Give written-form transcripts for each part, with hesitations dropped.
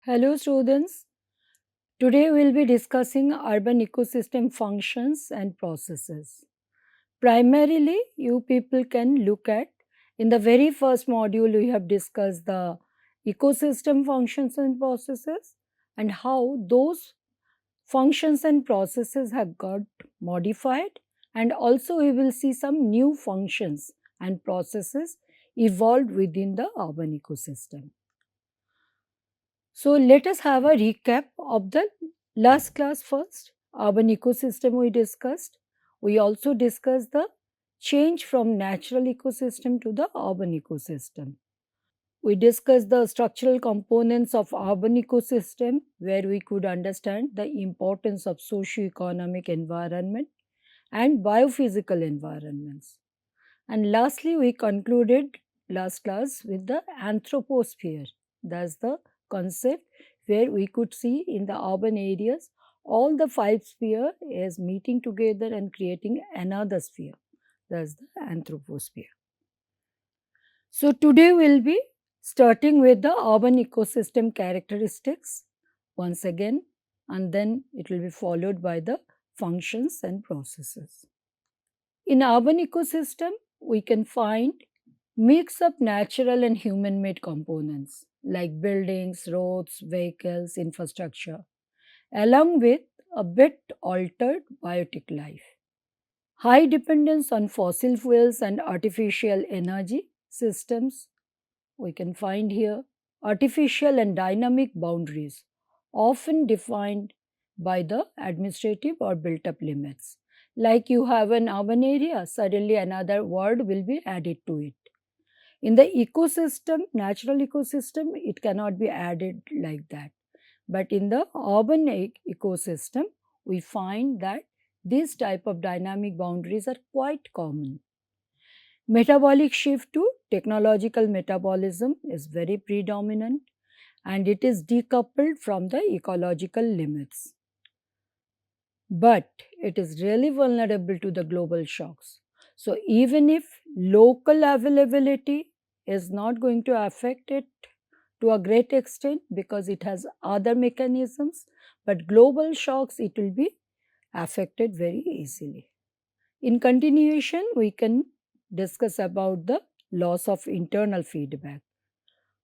Hello students, today we'll be discussing urban ecosystem functions and processes. Primarily, you people can look at in the very first module we have discussed the ecosystem functions and processes and how those functions and processes have got modified, and also we will see some new functions and processes evolved within the urban ecosystem. So let us have a recap of the last class first. Urban ecosystem we discussed. We also discussed the change from natural ecosystem to the urban ecosystem. We discussed the structural components of urban ecosystem where we could understand the importance of socio-economic environment and biophysical environments. And lastly, we concluded last class with the anthroposphere. That's the concept where we could see in the urban areas all the five sphere is meeting together and creating another sphere. That's the anthroposphere. So today we'll be starting with the urban ecosystem characteristics once again, and then it will be followed by the functions and processes. In urban ecosystem, we can find mix up natural and human-made components like buildings, roads, vehicles, infrastructure, along with a bit altered biotic life. High dependence on fossil fuels and artificial energy systems we can find here. Artificial and dynamic boundaries, often defined by the administrative or built up limits. Like you have an urban area, suddenly another word will be added to it. In the ecosystem, natural ecosystem, it cannot be added like that. But in the urban ecosystem, we find that these type of dynamic boundaries are quite common. Metabolic shift to technological metabolism is very predominant and it is decoupled from the ecological limits. But it is really vulnerable to the global shocks. So, even if local availability is not going to affect it to a great extent because it has other mechanisms, but global shocks it will be affected very easily. In continuation, we can discuss about the loss of internal feedback.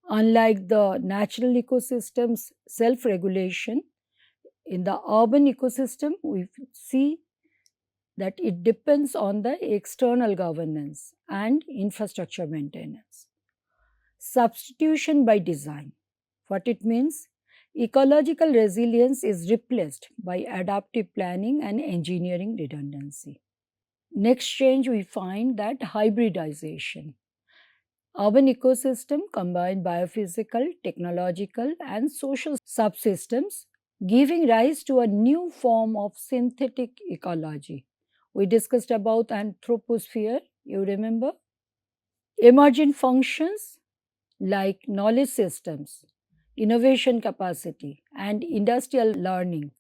Unlike the natural ecosystems self-regulation, in the urban ecosystem, we see that it depends on the external governance and infrastructure maintenance. Substitution by design. What it means? Ecological resilience is replaced by adaptive planning and engineering redundancy. Next change we find that hybridization. Urban ecosystem combine biophysical, technological and social subsystems, giving rise to a new form of synthetic ecology. We discussed about anthroposphere, you remember? Emergent functions like knowledge systems, innovation capacity and industrial learning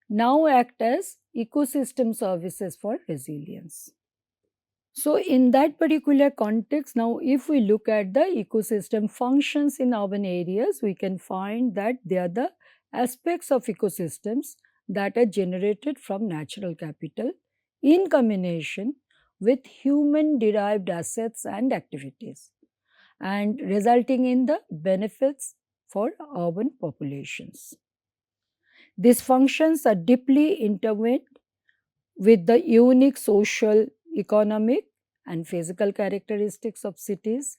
now act as ecosystem services for resilience. So, in that particular context, now if we look at the ecosystem functions in urban areas, we can find that they are the aspects of ecosystems that are generated from natural capital in combination with human derived assets and activities, and resulting in the benefits for urban populations. These functions are deeply intertwined with the unique social, economic, and physical characteristics of cities,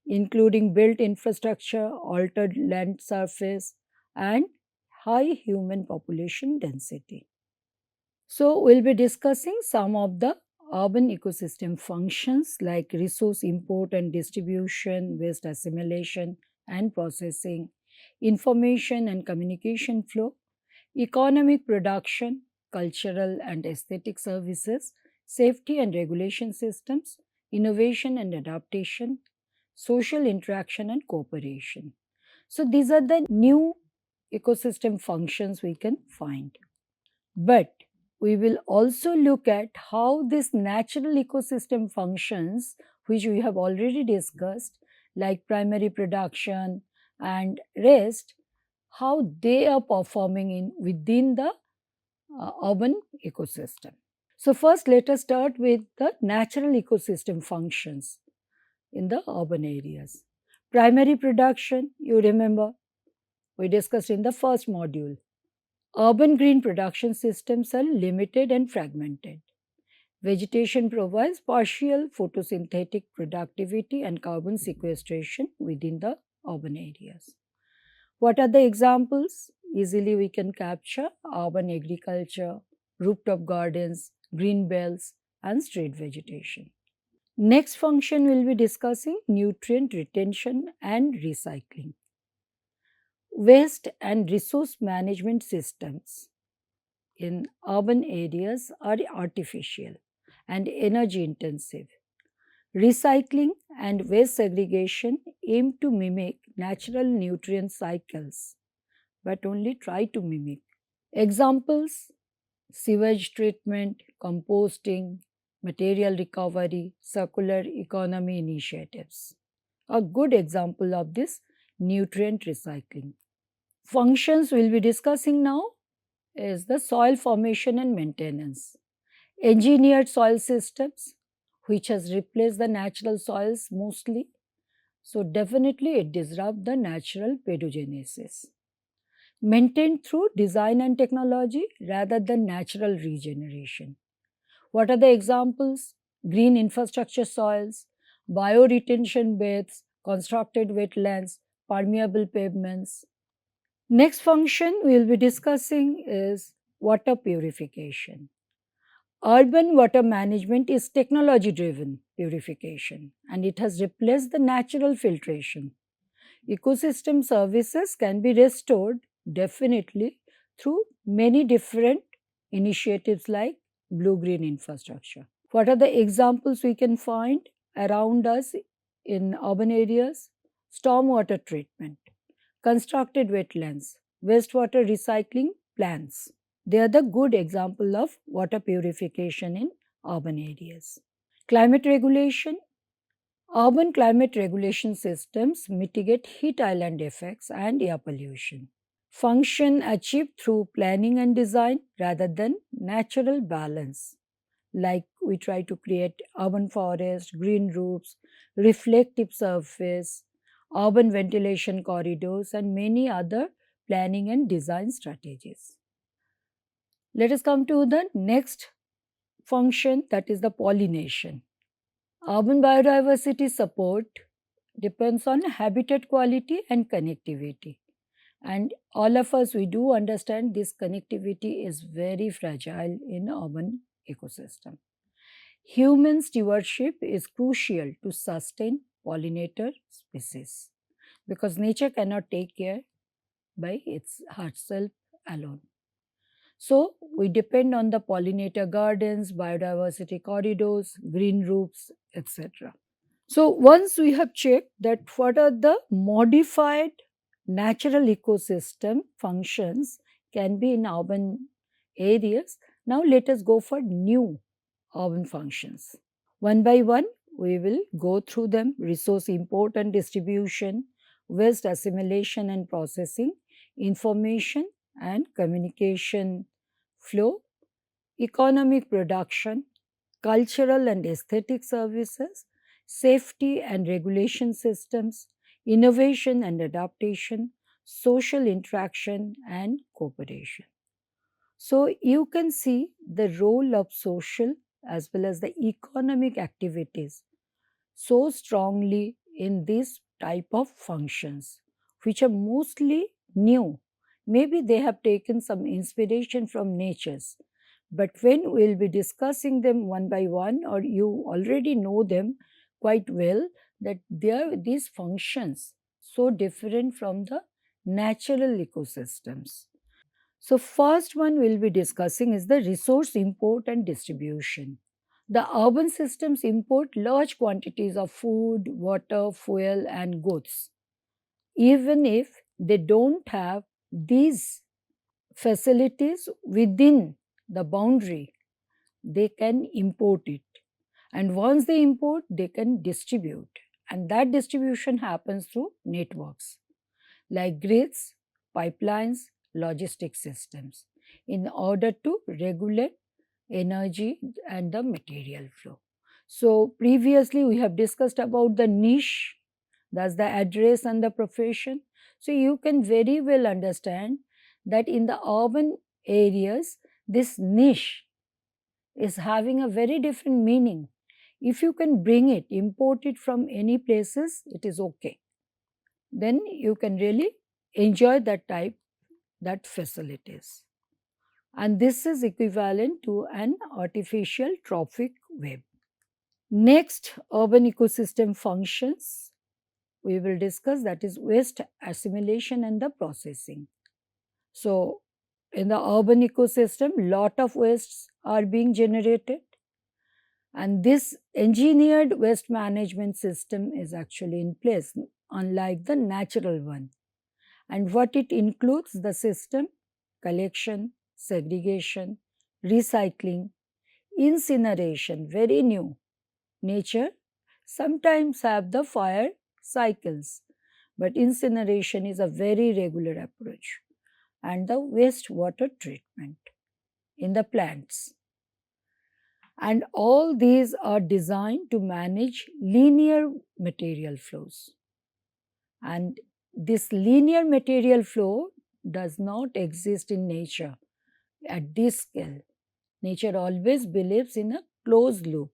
including built infrastructure, altered land surface, and high human population density. So, we'll be discussing some of the urban ecosystem functions like resource import and distribution, waste assimilation and processing, information and communication flow, economic production, cultural and aesthetic services, safety and regulation systems, innovation and adaptation, social interaction and cooperation. So, these are the new ecosystem functions we can find. But we will also look at how this natural ecosystem functions, which we have already discussed, like primary production and rest, how they are performing within the urban ecosystem. So first let us start with the natural ecosystem functions in the urban areas. Primary production, you remember, we discussed in the first module. Urban green production systems are limited and fragmented. Vegetation provides partial photosynthetic productivity and carbon sequestration within the urban areas. What are the examples? Easily we can capture urban agriculture, rooftop gardens, green belts, and street vegetation. Next function we will be discussing nutrient retention and recycling. Waste and resource management systems in urban areas are artificial and energy intensive. Recycling and waste segregation aim to mimic natural nutrient cycles, but only try to mimic. Examples: sewage treatment, composting, material recovery, circular economy initiatives. A good example of this nutrient recycling. Functions we'll be discussing now is the soil formation and maintenance. Engineered soil systems, which has replaced the natural soils mostly. So definitely it disrupts the natural pedogenesis. Maintained through design and technology rather than natural regeneration. What are the examples? Green infrastructure soils, bioretention beds, constructed wetlands, permeable pavements. Next function we will be discussing is water purification. Urban water management is technology driven purification and it has replaced the natural filtration. Ecosystem services can be restored definitely through many different initiatives like blue green infrastructure. What are the examples we can find around us in urban areas? Stormwater treatment, constructed wetlands, wastewater recycling plants. They are the good example of water purification in urban areas. Climate regulation. Urban climate regulation systems mitigate heat island effects and air pollution. Function achieved through planning and design rather than natural balance. Like we try to create urban forest, green roofs, reflective surface, urban ventilation corridors, and many other planning and design strategies. Let us come to the next function, that is the pollination. Urban biodiversity support depends on habitat quality and connectivity. And all of us, we do understand this connectivity is very fragile in urban ecosystem. Human stewardship is crucial to sustain pollinator species because nature cannot take care by its herself alone. So, we depend on the pollinator gardens, biodiversity corridors, green roofs, etc. So, once we have checked that what are the modified natural ecosystem functions can be in urban areas, now let us go for new urban functions. One by one, we will go through them: resource import and distribution, waste assimilation and processing, information and communication flow, economic production, cultural and aesthetic services, safety and regulation systems, innovation and adaptation, social interaction and cooperation. So, you can see the role of social as well as the economic activities so strongly in this type of functions, which are mostly new. Maybe they have taken some inspiration from nature's, but when we will be discussing them one by one, or you already know them quite well, that they are these functions so different from the natural ecosystems. So, first one we will be discussing is the resource import and distribution. The urban systems import large quantities of food, water, fuel, and goods. Even if they don't have these facilities within the boundary, they can import it. And once they import, they can distribute. And that distribution happens through networks like grids, pipelines, logistic systems in order to regulate energy and the material flow. So previously we have discussed about the niche, that's the address and the profession. So you can very well understand that in the urban areas, this niche is having a very different meaning. If you can bring it, import it from any places, it is okay. Then you can really enjoy that type, that facilities. And this is equivalent to an artificial trophic web. Next, urban ecosystem functions we will discuss, that is waste assimilation and the processing. So, in the urban ecosystem, lot of wastes are being generated, and this engineered waste management system is actually in place, unlike the natural one. And what it includes, the system: collection, segregation, recycling, incineration, very new. Nature sometimes have the fire cycles, but incineration is a very regular approach, and the wastewater treatment in the plants. And all these are designed to manage linear material flows. And this linear material flow does not exist in nature at this scale. Nature always believes in a closed loop.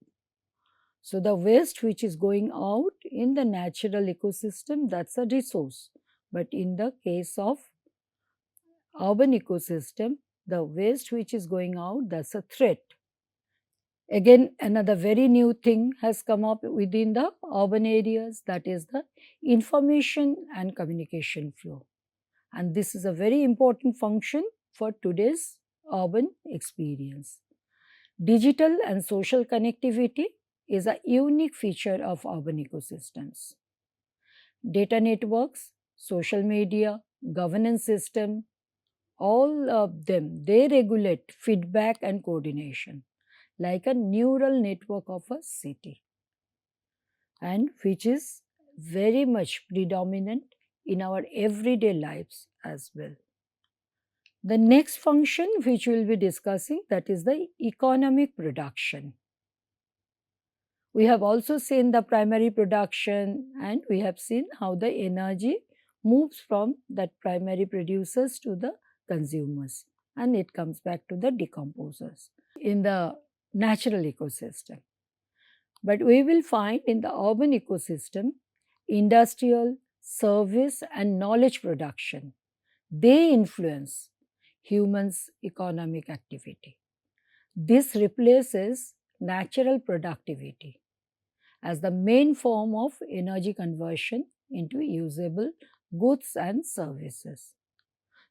So the waste which is going out in the natural ecosystem, that's a resource. But in the case of urban ecosystem, the waste which is going out, that's a threat. Again, another very new thing has come up within the urban areas, that is the information and communication flow. And this is a very important function for today's urban experience. Digital and social connectivity is a unique feature of urban ecosystems. Data networks, social media, governance system, all of them, they regulate feedback and coordination like a neural network of a city, and which is very much predominant in our everyday lives as well. The next function which we will be discussing, that is the economic production. We have also seen the primary production, and we have seen how the energy moves from that primary producers to the consumers, and it comes back to the decomposers in the natural ecosystem. But we will find in the urban ecosystem, industrial, service and knowledge production, they influence humans' economic activity. This replaces natural productivity as the main form of energy conversion into usable goods and services.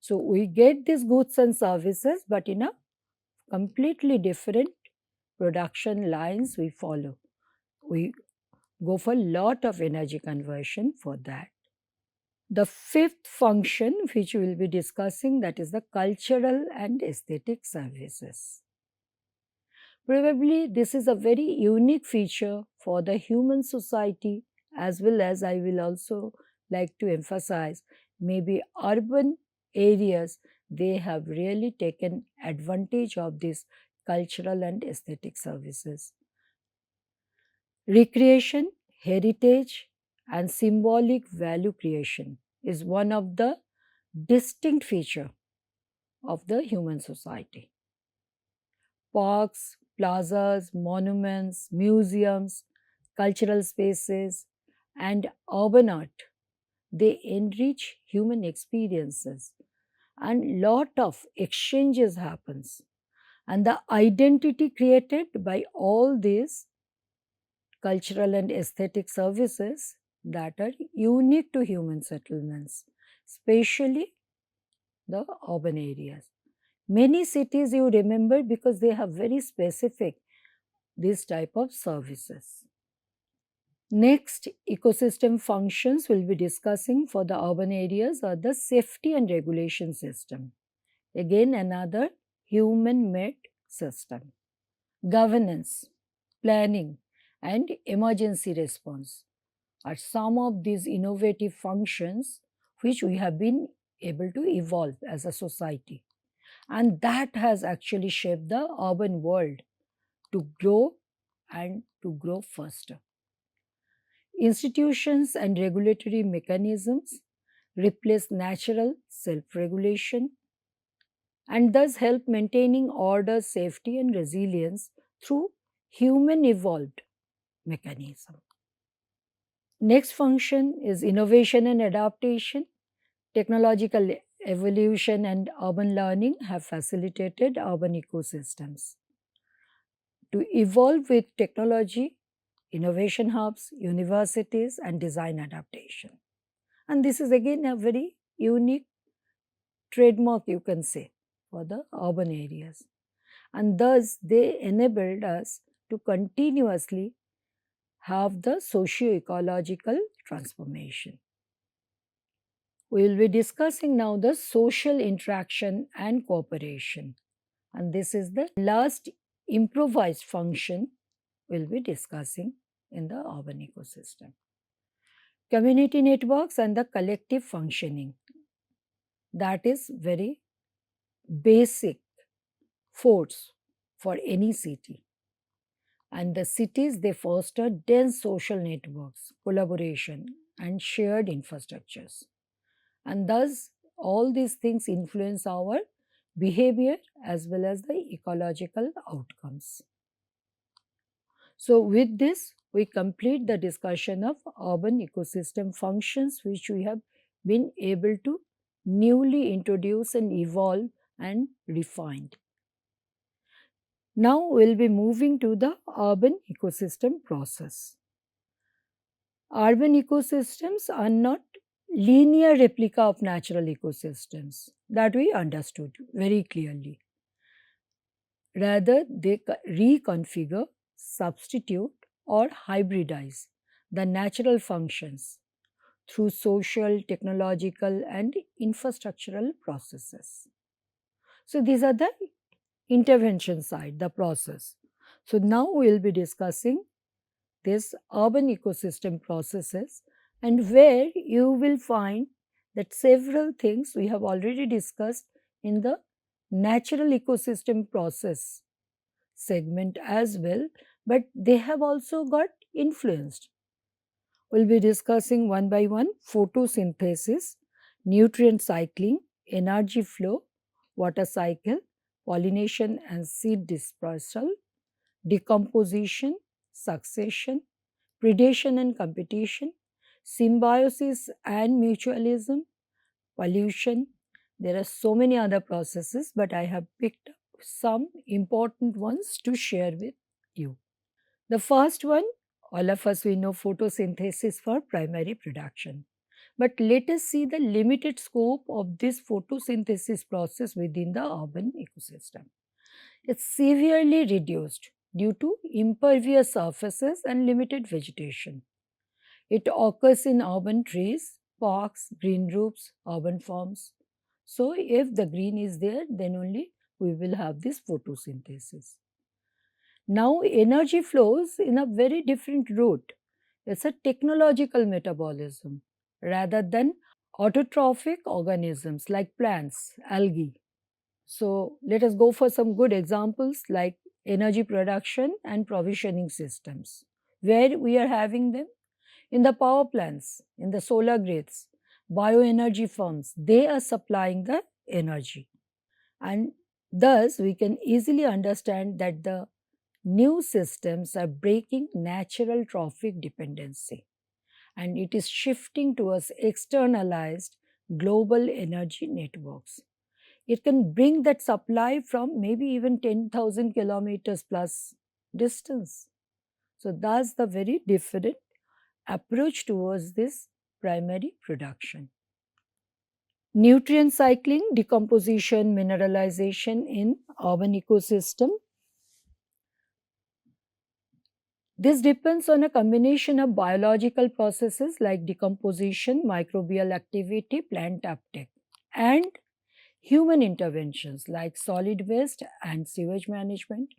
So we get these goods and services, but in a completely different production lines we follow. We go for a lot of energy conversion for that. The fifth function which we will be discussing, that is the cultural and aesthetic services. Probably this is a very unique feature for the human society, as well as I will also like to emphasize, maybe urban areas, they have really taken advantage of these cultural and aesthetic services. Recreation, heritage and symbolic value creation is one of the distinct feature of the human society. Parks, plazas, monuments, museums, cultural spaces and urban art, they enrich human experiences, and lot of exchanges happens, and the identity created by all these cultural and aesthetic services that are unique to human settlements, especially the urban areas. Many cities you remember because they have very specific this type of services. Next, ecosystem functions we'll be discussing for the urban areas are the safety and regulation system. Again, another human-made system. Governance, planning, and emergency response are some of these innovative functions which we have been able to evolve as a society. And that has actually shaped the urban world to grow and to grow faster. Institutions and regulatory mechanisms replace natural self regulation and thus help maintaining order, safety, and resilience through human evolved mechanism. Next function is innovation and adaptation. Technological evolution and urban learning have facilitated urban ecosystems. To evolve with technology, innovation hubs, universities, and design adaptation. And this is again a very unique trademark, you can say, for the urban areas. And thus, they enabled us to continuously have the socio-ecological transformation. We will be discussing now the social interaction and cooperation. And this is the last improvised function we'll be discussing in the urban ecosystem. Community networks and the collective functioning. That is very basic force for any city. And the cities, they foster dense social networks, collaboration, and shared infrastructures. And thus, all these things influence our behavior as well as the ecological outcomes. So, with this, we complete the discussion of urban ecosystem functions, which we have been able to newly introduce and evolve and refined. Now, we will be moving to the urban ecosystem process. Urban ecosystems are not linear replica of natural ecosystems, that we understood very clearly. Rather, they reconfigure, substitute, or hybridize the natural functions through social, technological, and infrastructural processes. So, these are the intervention side, the process. So, now we will be discussing this urban ecosystem processes, and where you will find that several things we have already discussed in the natural ecosystem process segment as well, but they have also got influenced. We will be discussing one by one: photosynthesis, nutrient cycling, energy flow, water cycle, pollination and seed dispersal, decomposition, succession, predation and competition, symbiosis and mutualism, pollution. There are so many other processes, but I have picked up some important ones to share with you. The first one, all of us we know photosynthesis for primary production. But let us see the limited scope of this photosynthesis process within the urban ecosystem. It's severely reduced due to impervious surfaces and limited vegetation. It occurs in urban trees, parks, green roofs, urban farms. So, if the green is there, then only we will have this photosynthesis. Now, energy flows in a very different route. It's a technological metabolism rather than autotrophic organisms like plants, algae. So, let us go for some good examples like energy production and provisioning systems. Where we are having them? In the power plants, in the solar grids, bioenergy firms, they are supplying the energy. And thus, we can easily understand that the new systems are breaking natural trophic dependency, and it is shifting towards externalized global energy networks. It can bring that supply from maybe even 10,000 kilometers plus distance. So, that's the very different approach towards this primary production. Nutrient cycling, decomposition, mineralization in urban ecosystem. This depends on a combination of biological processes like decomposition, microbial activity, plant uptake, and human interventions like solid waste and sewage management,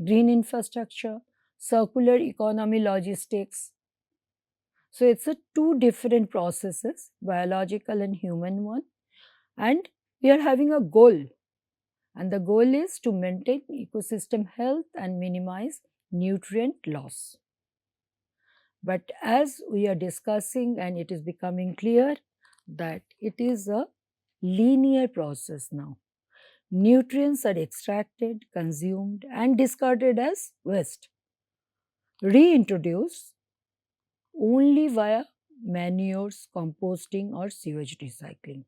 green infrastructure, circular economy logistics. So, it's a two different processes, biological and human one. and we are having a goal, and the goal is to maintain ecosystem health and minimize nutrient loss. But as we are discussing, and it is becoming clear that it is a linear process now. Nutrients are extracted, consumed, and discarded as waste, reintroduced only via manures, composting, or sewage recycling.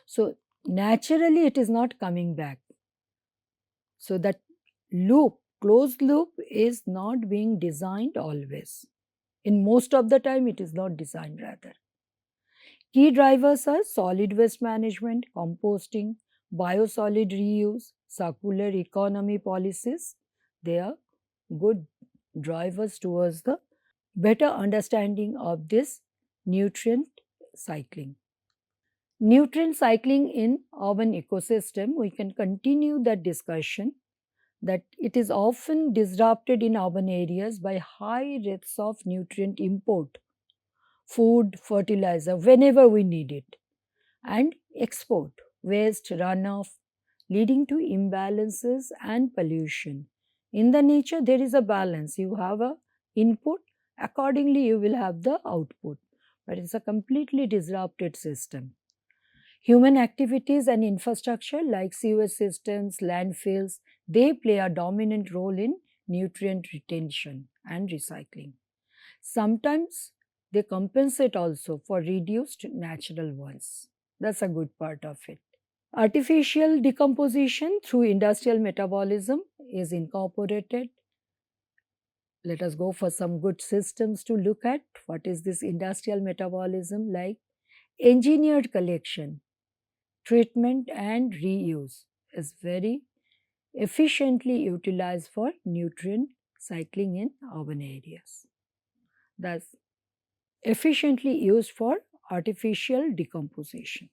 So, naturally, it is not coming back. So, that loop, closed loop, is not being designed always. In most of the time, it is not designed rather. Key drivers are solid waste management, composting, biosolid reuse, circular economy policies. They are good drivers towards the better understanding of this nutrient cycling. Nutrient cycling in urban ecosystem, we can continue that discussion that it is often disrupted in urban areas by high rates of nutrient import, food, fertilizer, whenever we need it, and export, waste, runoff, leading to imbalances and pollution. In the nature, there is a balance. You have a input, accordingly you will have the output, but it's a completely disrupted system. Human activities and infrastructure like sewage systems, landfills, they play a dominant role in nutrient retention and recycling. Sometimes they compensate also for reduced natural ones. That's a good part of it. Artificial decomposition through industrial metabolism is incorporated. Let us go for some good systems to look at what is this industrial metabolism like. Engineered collection, treatment, and reuse is very efficiently utilized for nutrient cycling in urban areas. Thus, efficiently used for artificial decomposition.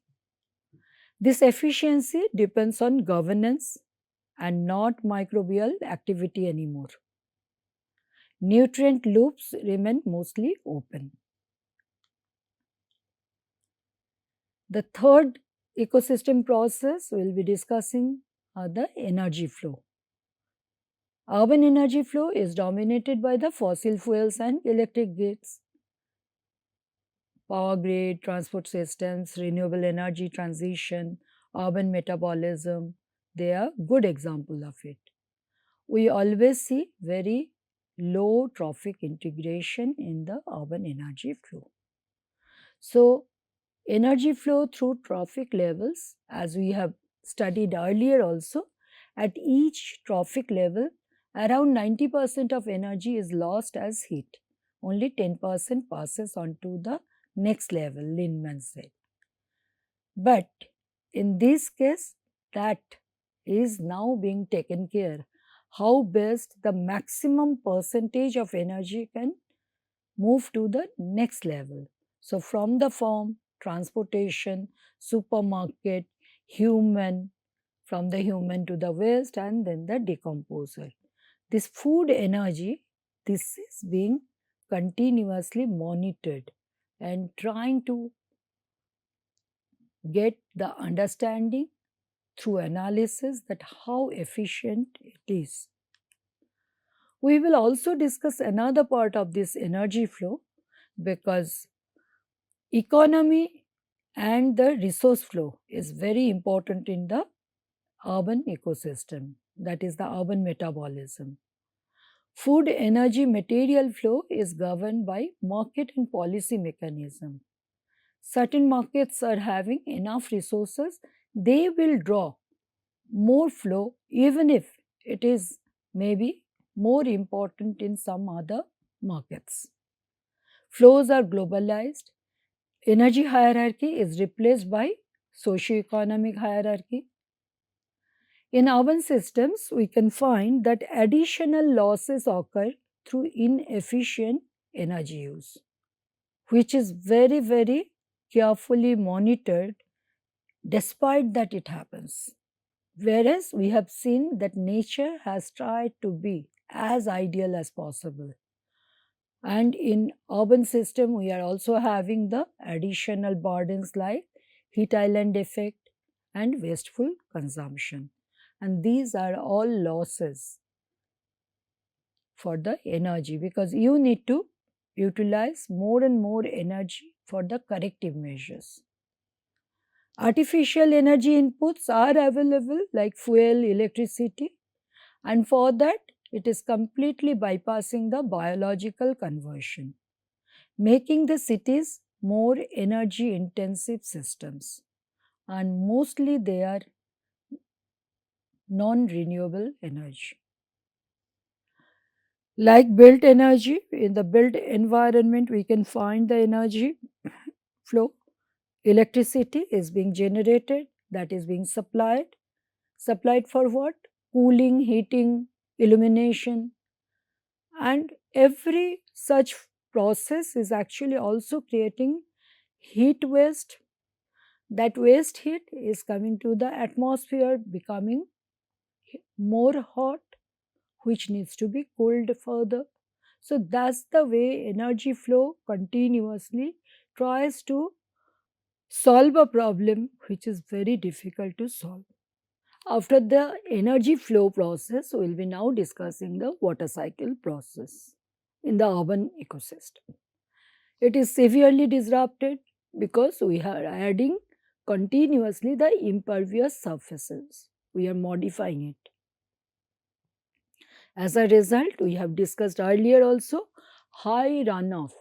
This efficiency depends on governance and not microbial activity anymore. Nutrient loops remain mostly open. The third ecosystem process we will be discussing are the energy flow. Urban energy flow is dominated by the fossil fuels and electric grids. Power grid, transport systems, renewable energy transition, urban metabolism, they are good example of it. We always see very low trophic integration in the urban energy flow. So, energy flow through trophic levels, as we have studied earlier also, at each trophic level, around 90% of energy is lost as heat. Only 10% passes on to the next level, Lindemann said. But in this case, that is now being taken care. How best the maximum percentage of energy can move to the next level. So, from the farm, transportation, supermarket, human, from the human to the waste, and then the decomposer. This food energy, this is being continuously monitored and trying to get the understanding through analysis that how efficient it is. We will also discuss another part of this energy flow because economy and the resource flow is very important in the urban ecosystem, that is the urban metabolism. Food, energy, material flow is governed by market and policy mechanism. Certain markets are having enough resources, they will draw more flow even if it is maybe more important in some other markets. Flows are globalized. Energy hierarchy is replaced by socio-economic hierarchy. In urban systems, we can find that additional losses occur through inefficient energy use, which is very, very carefully monitored despite that it happens. Whereas we have seen that nature has tried to be as ideal as possible. And in urban system, we are also having the additional burdens like heat island effect, and wasteful consumption. And these are all losses for the energy, because you need to utilize more and more energy for the corrective measures. Artificial energy inputs are available like fuel, electricity, and for that it is completely bypassing the biological conversion, making the cities more energy intensive systems, and mostly they are non renewable energy. Like built energy, in the built environment, we can find the energy flow. Electricity is being generated, that is being supplied. Supplied for what? Cooling, heating, illumination, and every such process is actually also creating heat waste. That waste heat is coming to the atmosphere, becoming more hot, which needs to be cooled further. So that's the way energy flow continuously tries to solve a problem which is very difficult to solve. After the energy flow process, we will be now discussing the water cycle process in the urban ecosystem. It is severely disrupted because we are adding continuously the impervious surfaces. We are modifying it. As a result, we have discussed earlier also, high runoff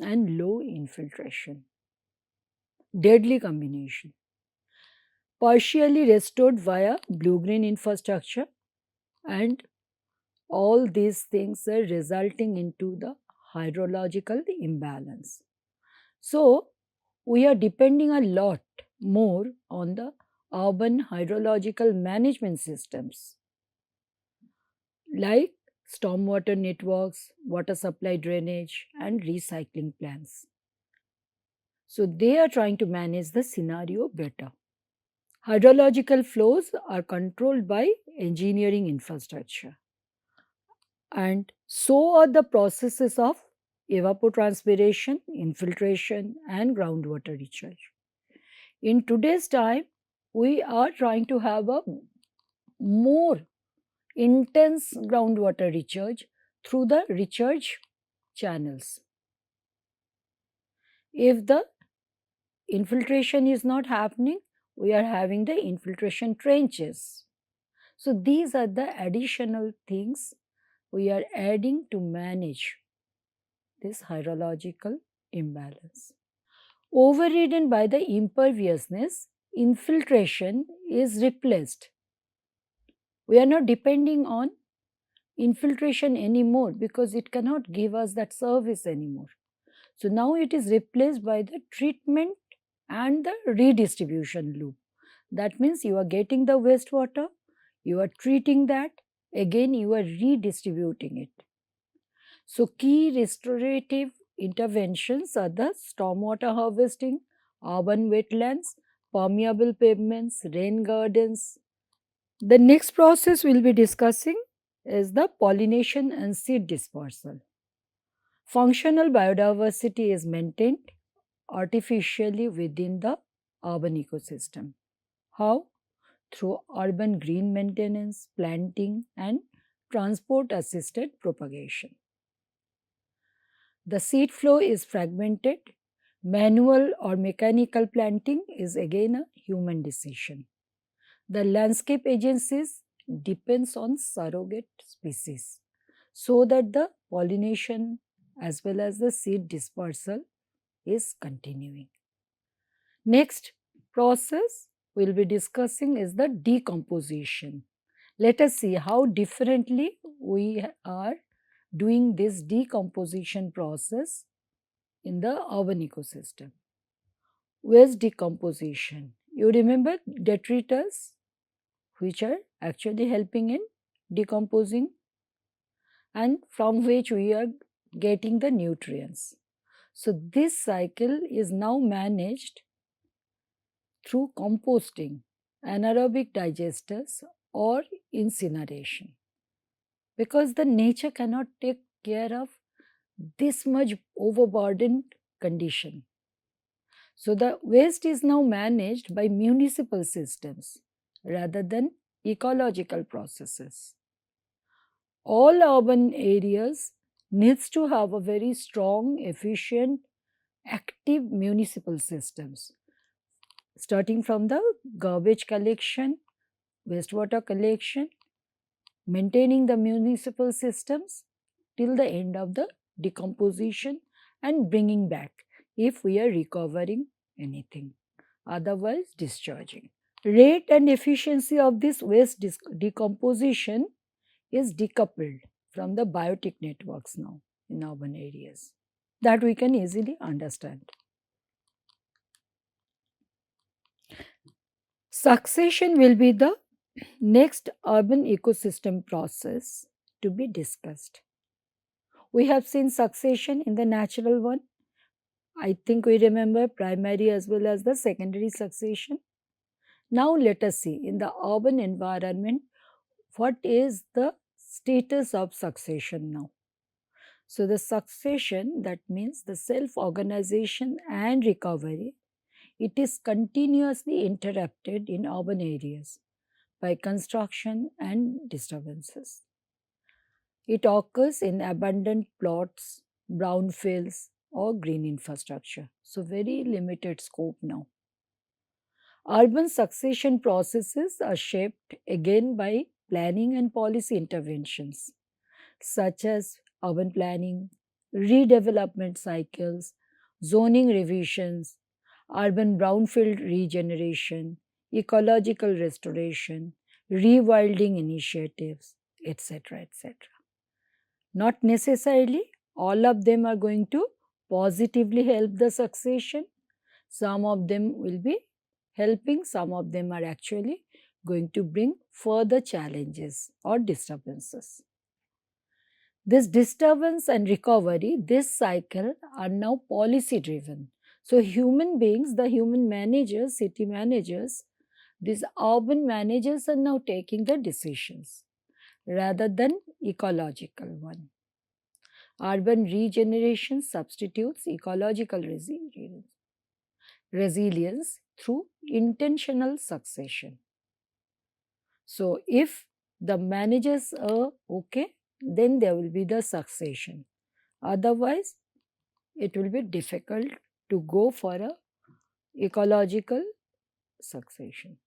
and low infiltration. Deadly combination. Partially restored via blue-green infrastructure, and all these things are resulting into the hydrological imbalance. So, we are depending a lot more on the urban hydrological management systems like stormwater networks, water supply drainage, and recycling plants. So, they are trying to manage the scenario better. Hydrological flows are controlled by engineering infrastructure, and so are the processes of evapotranspiration, infiltration, and groundwater recharge. In today's time, we are trying to have a more intense groundwater recharge through the recharge channels. If the infiltration is not happening, we are having the infiltration trenches. So, these are the additional things we are adding to manage this hydrological imbalance. Overridden by the imperviousness, infiltration is replaced. We are not depending on infiltration anymore because it cannot give us that service anymore. So now it is replaced by the treatment and the redistribution loop. That means you are getting the wastewater, you are treating that, again you are redistributing it. So key restorative interventions are the stormwater harvesting, urban wetlands, permeable pavements, rain gardens. The next process we will be discussing is the pollination and seed dispersal. Functional biodiversity is maintained artificially within the urban ecosystem. How? Through urban green maintenance, planting, and transport assisted propagation. The seed flow is fragmented. Manual or mechanical planting is again a human decision. The landscape agencies depends on surrogate species so that the pollination as well as the seed dispersal is continuing. Next process we will be discussing is the decomposition. Let us see how differently we are doing this decomposition process in the urban ecosystem. Waste decomposition. You remember detritus, which are actually helping in decomposing and from which we are getting the nutrients. So, this cycle is now managed through composting, anaerobic digesters, or incineration, because the nature cannot take care of this much overburdened condition. So the waste is now managed by municipal systems rather than ecological processes. All urban areas needs to have a very strong, efficient, active municipal systems, starting from the garbage collection, wastewater collection, maintaining the municipal systems till the end of the decomposition and bringing back if we are recovering anything, otherwise discharging. Rate and efficiency of this waste decomposition is decoupled from the biotic networks now in urban areas. That we can easily understand. Succession will be the next urban ecosystem process to be discussed. We have seen succession in the natural one. I think we remember primary as well as the secondary succession. Now let us see in the urban environment what is the status of succession now. So the succession, that means the self-organization and recovery, it is continuously interrupted in urban areas by construction and disturbances. It occurs in abandoned plots, brownfields, or green infrastructure. So, very limited scope now. Urban succession processes are shaped again by planning and policy interventions, such as urban planning, redevelopment cycles, zoning revisions, urban brownfield regeneration, ecological restoration, rewilding initiatives, etc. etc. Not necessarily all of them are going to positively help the succession. Some of them will be helping, some of them are actually going to bring further challenges or disturbances. This disturbance and recovery, this cycle are now policy driven. So, human beings, the human managers, city managers, these urban managers are now taking the decisions rather than ecological one. Urban regeneration substitutes ecological resilience through intentional succession. So, if the managers are okay, then there will be the succession. Otherwise, it will be difficult to go for a ecological succession.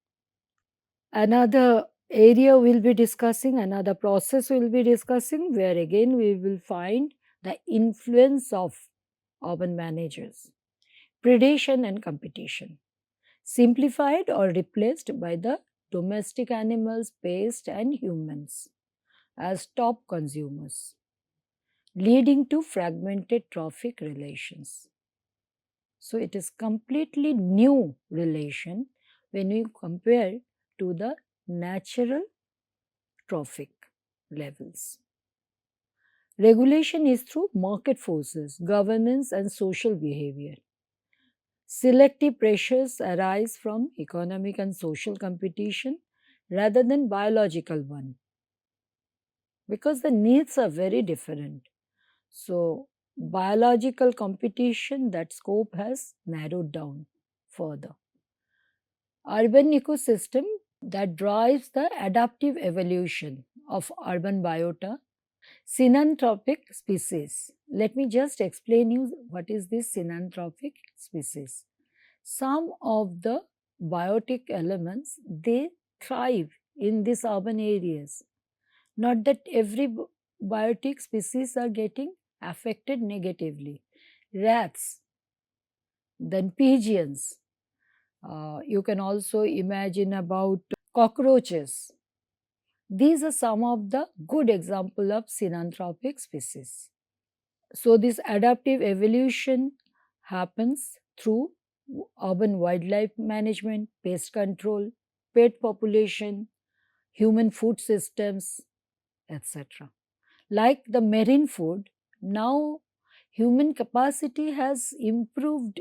Another area we'll be discussing, another process we'll be discussing, where again we will find the influence of urban managers, predation and competition, simplified or replaced by the domestic animals, pests, and humans as top consumers, leading to fragmented trophic relations. So it is completely new relation when you compare to the natural trophic levels. Regulation is through market forces, governance, and social behavior. Selective pressures arise from economic and social competition rather than biological one, because the needs are very different. So, biological competition, that scope has narrowed down further. Urban ecosystem, that drives the adaptive evolution of urban biota. Synanthropic species. Let me just explain you what is this synanthropic species. Some of the biotic elements, they thrive in these urban areas. Not that every biotic species are getting affected negatively. Rats, then pigeons. You can also imagine about cockroaches. These are some of the good example of synanthropic species. So this adaptive evolution happens through urban wildlife management, pest control, pet population, human food systems, etc. Like the marine food, now human capacity has improved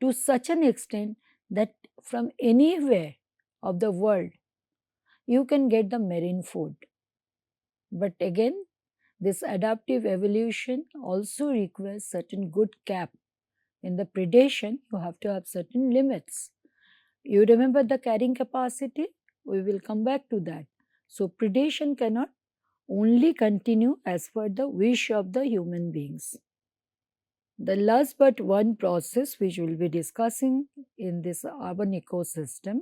to such an extent that from anywhere of the world you can get the marine food. But again, this adaptive evolution also requires certain good cap In the predation, you have to have certain limits. You remember the carrying capacity? We will come back to that. So, predation cannot only continue as per the wish of the human beings. The last but one process which we will be discussing in this urban ecosystem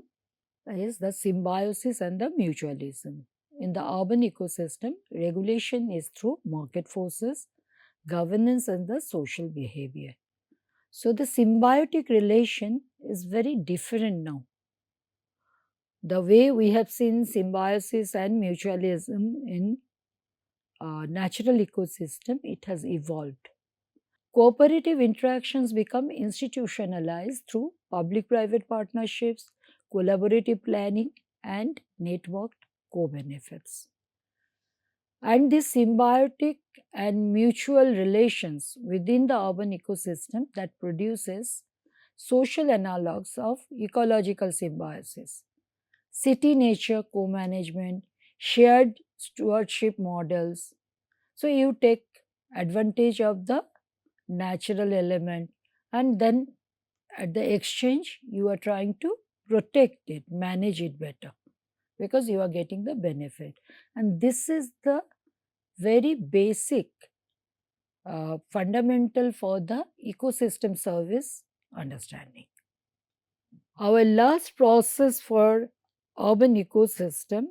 is the symbiosis and the mutualism. In the urban ecosystem, regulation is through market forces, governance, and the social behavior. So, the symbiotic relation is very different now. The way we have seen symbiosis and mutualism in natural ecosystem, it has evolved. Cooperative interactions become institutionalized through public-private partnerships, collaborative planning, and networked co-benefits. And these symbiotic and mutual relations within the urban ecosystem that produces social analogs of ecological symbiosis, city nature co-management, shared stewardship models. So you take advantage of the natural element, and then at the exchange you are trying to protect it, manage it better, because you are getting the benefit. And this is the very basic fundamental for the ecosystem service understanding. Our last process for urban ecosystem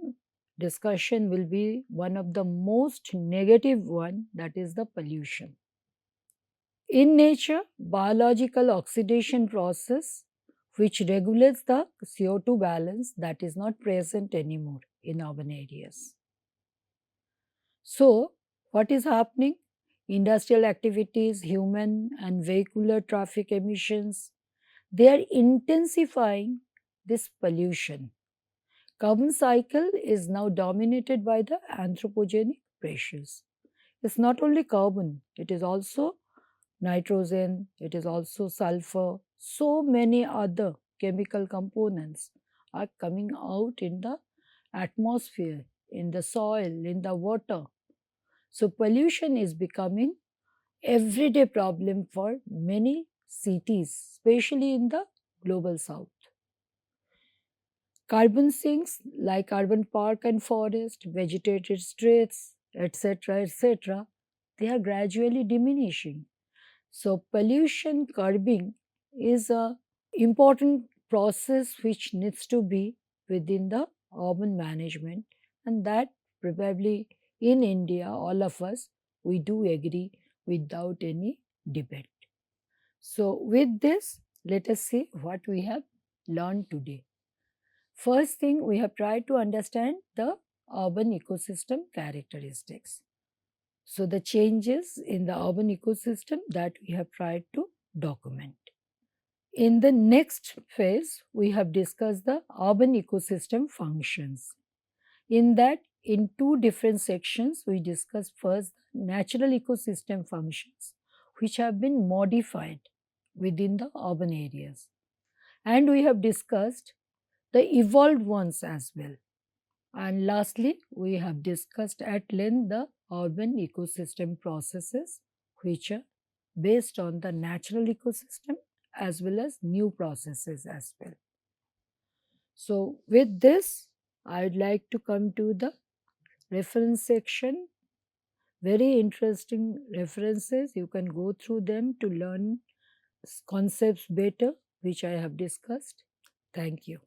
discussion will be one of the most negative one, that is the pollution. In nature, biological oxidation process which regulates the CO2 balance, that is not present anymore in urban areas. So, what is happening? Industrial activities, human and vehicular traffic emissions, they are intensifying this pollution. Carbon cycle is now dominated by the anthropogenic pressures. It's not only carbon, it is also nitrogen, it is also sulfur. So many other chemical components are coming out in the atmosphere, in the soil, in the water. So pollution is becoming everyday problem for many cities, especially in the global south. Carbon sinks like urban park and forest, vegetated streets, etc., they are gradually diminishing. So pollution curbing is a important process which needs to be within the urban management, and that probably in India all of us we do agree without any debate. So with this, let us see what we have learned today. First thing, we have tried to understand the urban ecosystem characteristics. So the changes in the urban ecosystem that we have tried to document. In the next phase, we have discussed the urban ecosystem functions. In that, in two different sections, we discussed first natural ecosystem functions, which have been modified within the urban areas. And we have discussed the evolved ones as well. And lastly, we have discussed at length the urban ecosystem processes, which are based on the natural ecosystem as well as new processes as well. So, with this, I would like to come to the reference section. Very interesting references. You can go through them to learn concepts better, which I have discussed. Thank you.